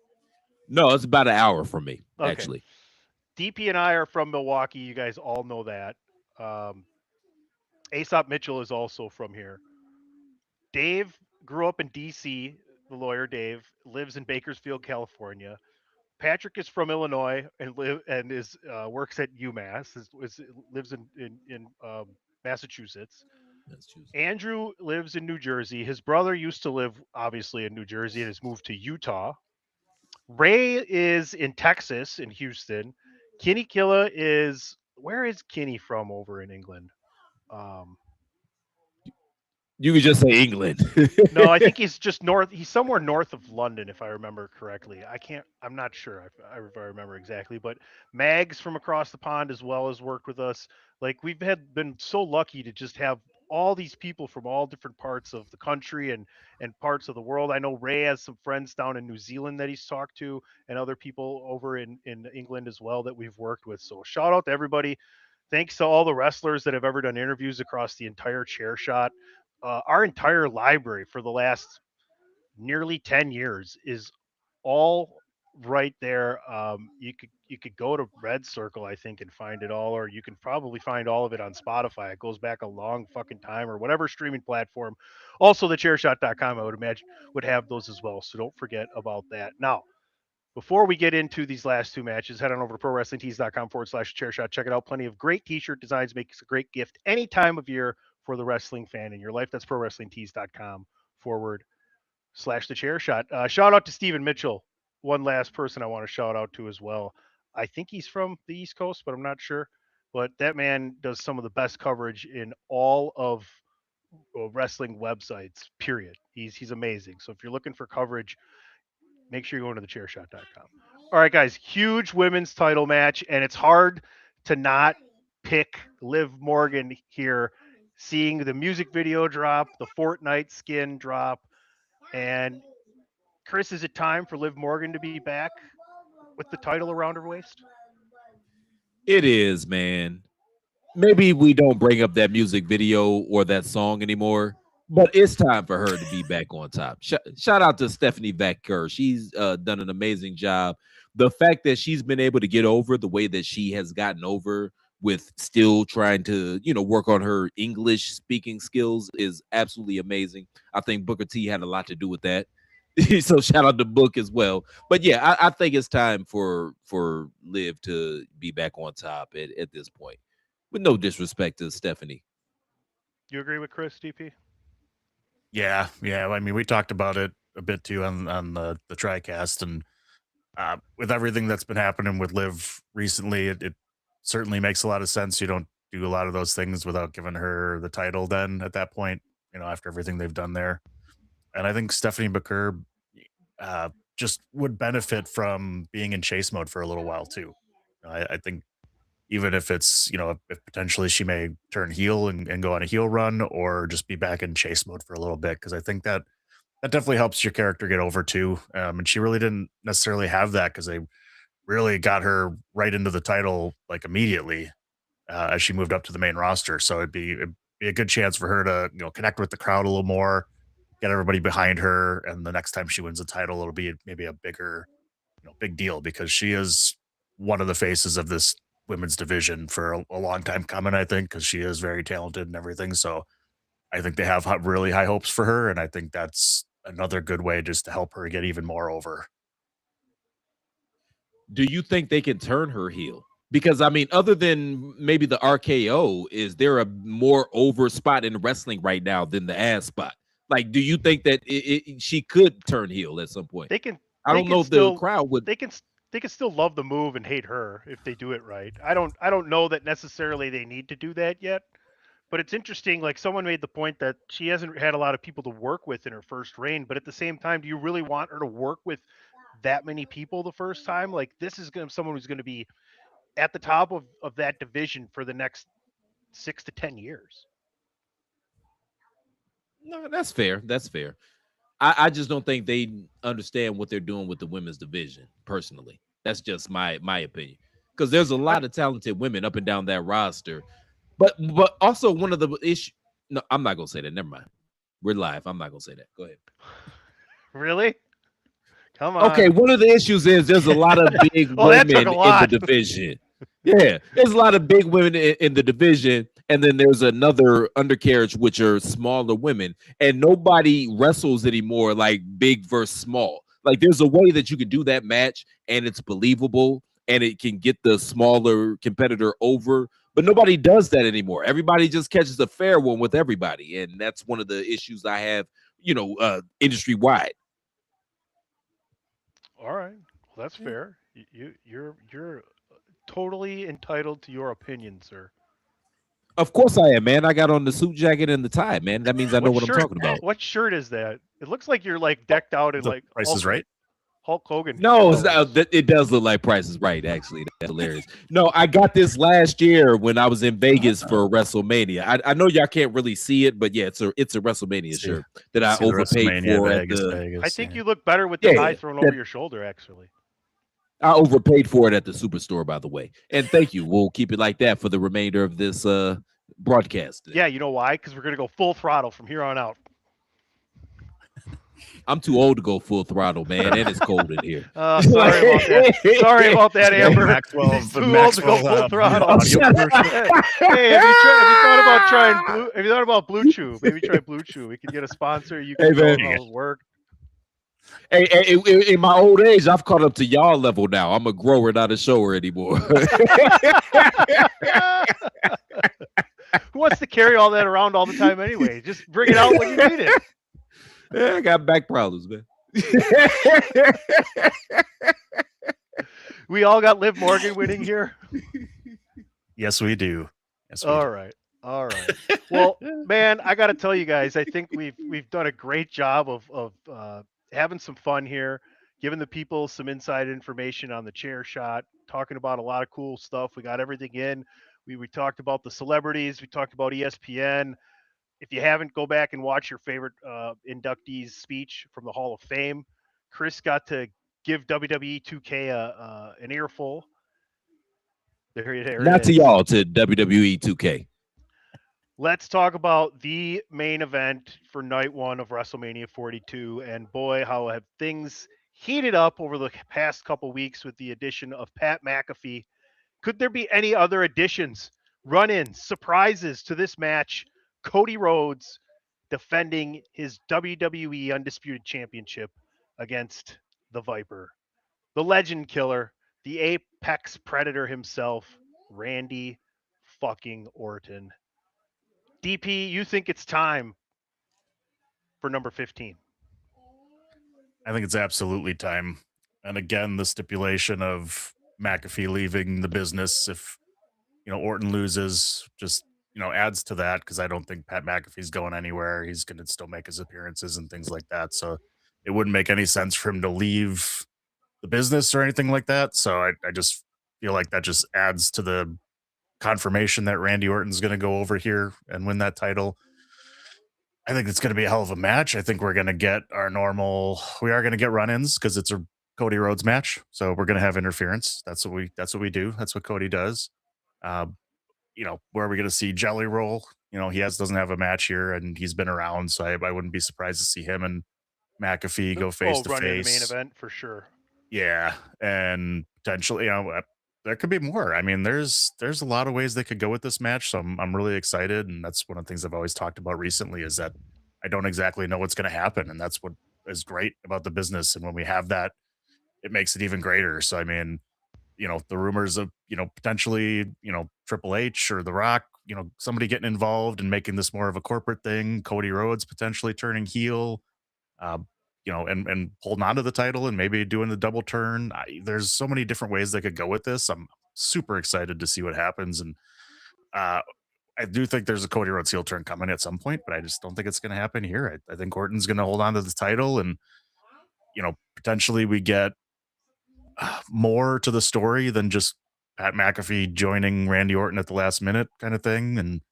No, it's about an hour from me, Okay. actually. DP and I are from Milwaukee. You guys all know that. Um, Aesop Mitchell is also from here. Dave grew up in DC. The lawyer Dave lives in Bakersfield, California. Patrick is from Illinois and live and is works at UMass. Lives in Massachusetts. Let's choose. Andrew lives in New Jersey. His brother used to live obviously in New Jersey and has moved to Utah. Ray is in Texas in Houston. Kenny Killa is where is Kenny from over in England? Um, You could just say England. No, I think he's just north. He's somewhere north of London, if I remember correctly. I can't. I'm not sure if I remember exactly. But Mags from across the pond as well has worked with us. Like we've been so lucky to just have all these people from all different parts of the country and parts of the world. I know Ray has some friends down in New Zealand that he's talked to, and other people over in England as well that we've worked with. So shout out to everybody. Thanks to all the wrestlers that have ever done interviews across the entire chair shot. Our entire library for the last nearly 10 years is all right there. You could go to Red Circle, I think, and find it all, or you can probably find all of it on Spotify. It goes back a long fucking time, or whatever streaming platform. Also, the chairshot.com, I would imagine, would have those as well. So don't forget about that. Now, before we get into these last two matches, head on over to prowrestlingtees.com/chairshot. Check it out. Plenty of great t-shirt designs. Makes a great gift any time of year for the wrestling fan in your life. That's prowrestlingtees.com/the chair shot. Shout out to Steven Mitchell. One last person I want to shout out to as well. I think he's from the East Coast, but I'm not sure. But that man does some of the best coverage in all of wrestling websites, period. He's amazing. So if you're looking for coverage, make sure you go into thechairshot.com. All right, guys, huge women's title match, and it's hard to not pick Liv Morgan here, seeing the music video drop, the Fortnite skin drop, and Chris, is it time for Liv Morgan to be back with the title around her waist? It is, man. Maybe we don't bring up that music video or that song anymore, but it's time for her to be back on top. Shout out to Stephanie Vacker. She's done an amazing job. The fact that she's been able to get over the way that she has gotten over with still trying to, work on her English speaking skills is absolutely amazing. I think Booker T had a lot to do with that. So shout out to Book as well. But yeah, I think it's time for Liv to be back on top at this point. With no disrespect to Stephanie. You agree with Chris, DP? Yeah. I mean, we talked about it a bit too on the TriCast, and with everything that's been happening with Liv recently, it certainly makes a lot of sense. You don't do a lot of those things without giving her the title. Then at that point, after everything they've done there, and I think Stephanie McCurb just would benefit from being in chase mode for a little while too. I think even if it's, if potentially she may turn heel and go on a heel run, or just be back in chase mode for a little bit, because I think that definitely helps your character get over too. And she really didn't necessarily have that, because they really got her right into the title like immediately as she moved up to the main roster. So it'd be a good chance for her to connect with the crowd a little more, get everybody behind her, and the next time she wins the title, it'll be maybe a bigger, big deal, because she is one of the faces of this women's division for a long time coming, I think, because she is very talented and everything. So I think they have really high hopes for her, and I think that's another good way just to help her get even more over. Do you think they can turn her heel? Because, I mean, other than maybe the RKO, is there a more over spot in wrestling right now than the ass spot? Like, do you think that she could turn heel at some point? They can. I don't know if the crowd would. They can still love the move and hate her if they do it right. I don't know that necessarily they need to do that yet. But it's interesting, like someone made the point that she hasn't had a lot of people to work with in her first reign. But at the same time, do you really want her to work with that many people the first time? Like, this is someone who's going to be at the top of that division for the next 6 to 10 years. No, that's fair. That's fair. I just don't think they understand what they're doing with the women's division, personally. That's just my opinion. Because there's a lot of talented women up and down that roster. But also one of the issues. No, I'm not gonna say that. Never mind. We're live. I'm not gonna say that. Go ahead. Really? Come on. Okay, one of the issues is there's a lot of big women in the division. Yeah, there's a lot of big women in the division, and then there's another undercarriage, which are smaller women, and nobody wrestles anymore like big versus small. Like, there's a way that you can do that match, and it's believable, and it can get the smaller competitor over. But nobody does that anymore. Everybody just catches a fair one with everybody, and that's one of the issues I have, industry wide. All right, well, that's fair. You're totally entitled to your opinion, sir. Of course I am, man. I got on the suit jacket and the tie, man. That means I know what I'm talking about. What shirt is that? It looks like you're like decked out in like Price is Right. Hulk Hogan. No, it does look like Price is Right, actually. That's hilarious. No, I got this last year when I was in Vegas for WrestleMania. I know y'all can't really see it, but yeah, it's a WrestleMania shirt that I overpaid for. Vegas, I think you look better with the tie thrown over your shoulder, actually. I overpaid for it at the Superstore, by the way. And thank you. We'll keep it like that for the remainder of this broadcast. Yeah, you know why? Because we're going to go full throttle from here on out. I'm too old to go full throttle, man, and it's cold in here. Sorry about that. Sorry about that, Amber. Maxwell, He's too old to go full throttle. audio commercial. Hey, have you thought about trying blue? Have you thought about Blue Chew? Maybe try Blue Chew. We could get a sponsor. You can Hey, tell man. them how it worked. Hey, in my old age, I've caught up to y'all level now. I'm a grower, not a shower anymore. Who wants to carry all that around all the time anyway? Just bring it out when you need it. Yeah, I got back problems, man. We all got Liv Morgan winning here. Yes, we do. Yes, we do. All right. Well, man, I got to tell you guys, I think we've done a great job of having some fun here, giving the people some inside information on the chair shot, talking about a lot of cool stuff. We got everything in. We talked about the celebrities. We talked about ESPN. If you haven't, go back and watch your favorite inductees speech from the Hall of Fame. Chris got to give WWE 2K an earful. There Not it to is. y'all, to WWE 2K. Let's talk about the main event for night one of WrestleMania 42. And boy, how have things heated up over the past couple weeks with the addition of Pat McAfee. Could there be any other additions, run-ins, surprises to this match? Cody Rhodes defending his WWE Undisputed Championship against the Viper, the Legend Killer, the Apex Predator himself, Randy fucking Orton. DP, you think it's time for number 15? I think it's absolutely time. And again, the stipulation of McAfee leaving the business if Orton loses just adds to that, because I don't think Pat McAfee's going anywhere. He's going to still make his appearances and things like that. So it wouldn't make any sense for him to leave the business or anything like that. So I just feel like that just adds to the confirmation that Randy Orton's going to go over here and win that title. I think it's going to be a hell of a match. I think we're going to get we are going to get run-ins because it's a Cody Rhodes match. So we're going to have interference. That's what we do. That's what Cody does. Where are we going to see Jelly Roll? He doesn't have a match here, and he's been around, so I wouldn't be surprised to see him and McAfee go face to run in the main face. event for sure. Yeah, and potentially, there could be more. I mean, there's a lot of ways they could go with this match, so I'm really excited, and that's one of the things I've always talked about recently is that I don't exactly know what's going to happen, and that's what is great about the business. And when we have that, it makes it even greater. So I mean, the rumors of potentially Triple H or The Rock, somebody getting involved and making this more of a corporate thing. Cody Rhodes potentially turning heel. And holding on to the title and maybe doing the double turn. There's so many different ways they could go with this. I'm super excited to see what happens. And I do think there's a Cody Rhodes heel turn coming at some point, but I just don't think it's going to happen here. I think Orton's going to hold on to the title, and potentially we get more to the story than just Pat McAfee joining Randy Orton at the last minute kind of thing. And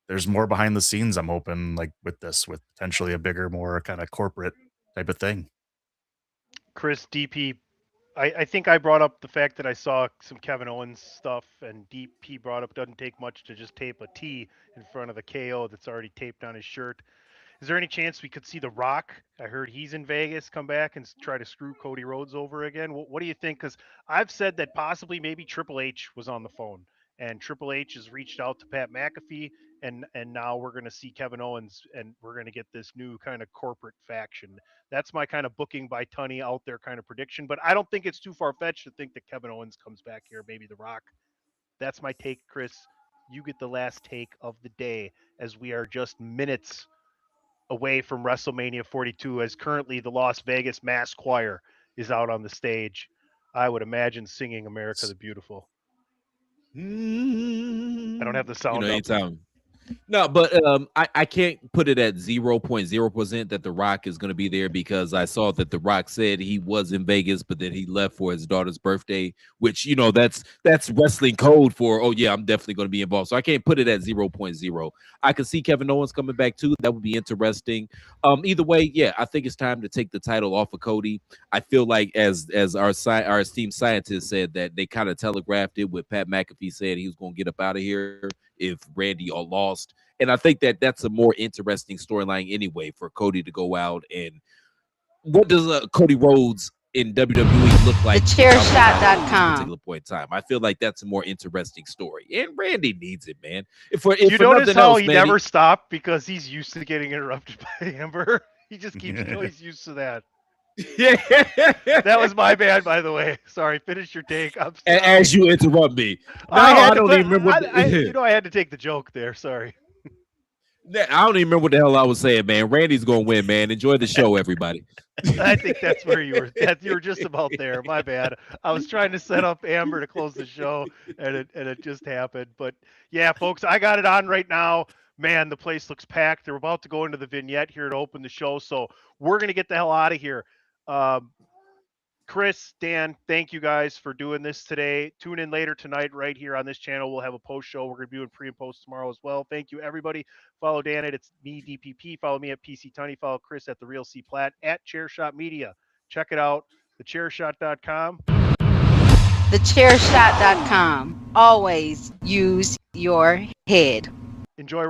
there's more behind the scenes, I'm hoping, like with potentially a bigger, more kind of corporate type of thing. Chris, DP, I think I brought up the fact that I saw some Kevin Owens stuff, and DP brought up doesn't take much to just tape a T in front of the KO that's already taped on his shirt. Is there any chance we could see The Rock? I heard he's in Vegas, come back and try to screw Cody Rhodes over again. What do you think? Because I've said that possibly maybe Triple H was on the phone, and Triple H has reached out to Pat McAfee, and now we're going to see Kevin Owens, and we're going to get this new kind of corporate faction. That's my kind of booking by Tunney out there kind of prediction, but I don't think it's too far-fetched to think that Kevin Owens comes back here, maybe The Rock. That's my take, Chris. You get the last take of the day, as we are just minutes away from WrestleMania 42, as currently the Las Vegas Mass Choir is out on the stage. I would imagine singing America the Beautiful. I don't have the sound up. Anytime. No, but I can't put it at 0.0% that The Rock is going to be there, because I saw that The Rock said he was in Vegas, but then he left for his daughter's birthday, which, that's wrestling code for, oh, yeah, I'm definitely going to be involved. So I can't put it at 0.0. I could see Kevin Owens coming back, too. That would be interesting. Either way, yeah, I think it's time to take the title off of Cody. I feel like, as our esteemed scientist said, that they kind of telegraphed it with Pat McAfee said he was going to get up out of here if Randy or lost. And I think that that's a more interesting storyline anyway, for Cody to go out and what does Cody Rhodes in WWE look like? TheChairShot.com. At this particular point in time, I feel like that's a more interesting story, and Randy needs it, man. If you notice nothing how else, he man, never stopped because he's used to getting interrupted by Amber. He just keeps he's used to that. yeah. That was my bad, by the way. Sorry. Finish your take. I'm sorry. As you interrupt me, no, I don't even remember. I had to take the joke there. Sorry. I don't even remember what the hell I was saying, man. Randy's gonna win, man. Enjoy the show, everybody. I think that's where you were. You were just about there. My bad. I was trying to set up Amber to close the show, and it just happened. But yeah, folks, I got it on right now. Man, the place looks packed. They're about to go into the vignette here to open the show, so we're gonna get the hell out of here. Chris, Dan, thank you guys for doing this today. Tune in later tonight right here on this channel. We'll have a post show. We're going to be doing pre and post tomorrow as well. Thank you, everybody. Follow Dan at It's Me DPP. Follow me at PC Tunney. Follow Chris at The Real C Platt at Chairshot Media. Check it out. TheChairShot.com. TheChairShot.com. Always use your head. Enjoy.